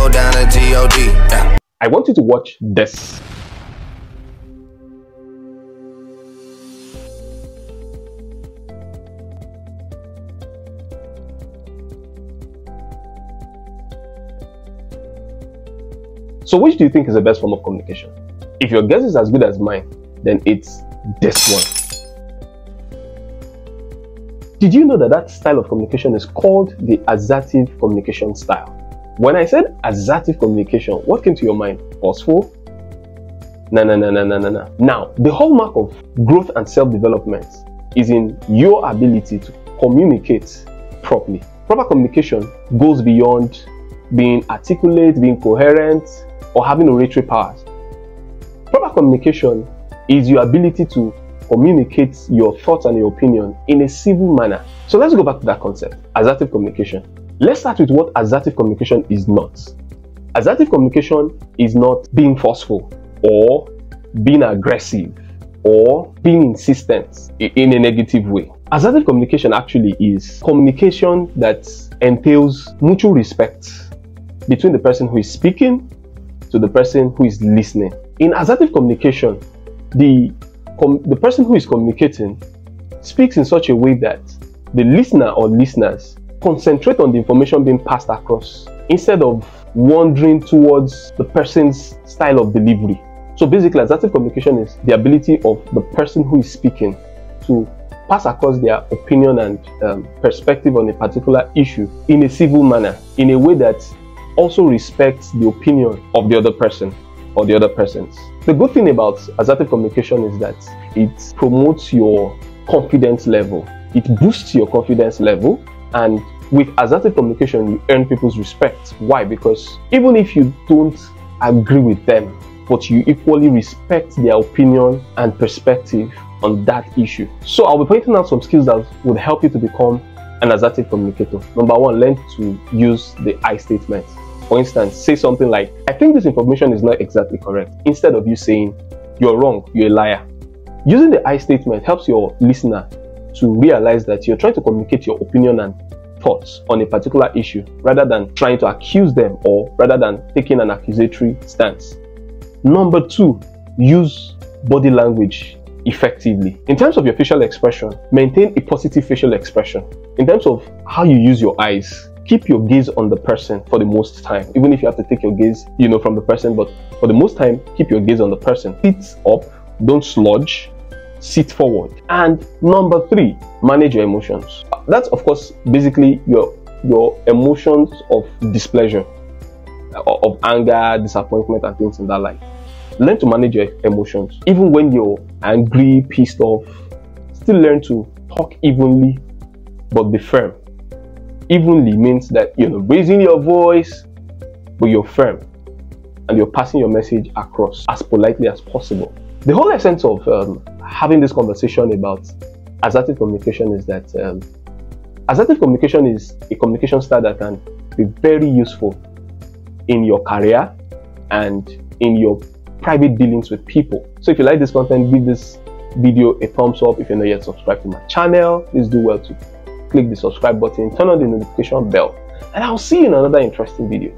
go down to G-O-D. Yeah. I want you to watch this. So which do you think is the best form of communication? If your guess is as good as mine, then it's this one. Did you know that that style of communication is called the assertive communication style? When I said assertive communication, what came to your mind? Forceful? No. Now, the hallmark of growth and self-development is in your ability to communicate properly. Proper communication goes beyond being articulate, being coherent, or having oratory powers. Proper communication is your ability to communicate your thoughts and your opinion in a civil manner. So let's go back to that concept, assertive communication. Let's start with what assertive communication is not. Assertive communication is not being forceful or being aggressive or being insistent in a negative way. Assertive communication actually is communication that entails mutual respect between the person who is speaking to the person who is listening. In assertive communication, the person who is communicating speaks in such a way that the listener or listeners concentrate on the information being passed across instead of wandering towards the person's style of delivery. So basically, assertive communication is the ability of the person who is speaking to pass across their opinion and perspective on a particular issue in a civil manner, in a way that also respects the opinion of the other person or the other persons. The good thing about assertive communication is that it promotes your confidence level. It boosts your confidence level, and with assertive communication, you earn people's respect. Why? Because even if you don't agree with them, but you equally respect their opinion and perspective on that issue. So I'll be pointing out some skills that would help you to become an assertive communicator. Number one, learn to use the I statement. For instance, say something like, I think this information is not exactly correct, instead of you saying, you're wrong, you're a liar. Using the I statement helps your listener to realize that you're trying to communicate your opinion and thoughts on a particular issue, rather than trying to accuse them or rather than taking an accusatory stance. Number two, use body language effectively. In terms of your facial expression, maintain a positive facial expression. In terms of how you use your eyes, keep your gaze on the person for the most time. Even if you have to take your gaze, from the person, but for the most time, keep your gaze on the person. Sit up, don't sludge, sit forward. And number three, manage your emotions. That's of course basically your emotions of displeasure, of anger, disappointment, and things in that light. Learn to manage your emotions. Even when you're angry, pissed off, still learn to talk evenly, but be firm. Evenly means that you're not raising your voice, but you're firm and you're passing your message across as politely as possible. The whole essence of having this conversation about assertive communication is that assertive communication is a communication style that can be very useful in your career and in your private dealings with people. So if you like this content, give this video a thumbs up. If you're not yet subscribed to my channel, please do well to click the subscribe button, turn on the notification bell, and I'll see you in another interesting video.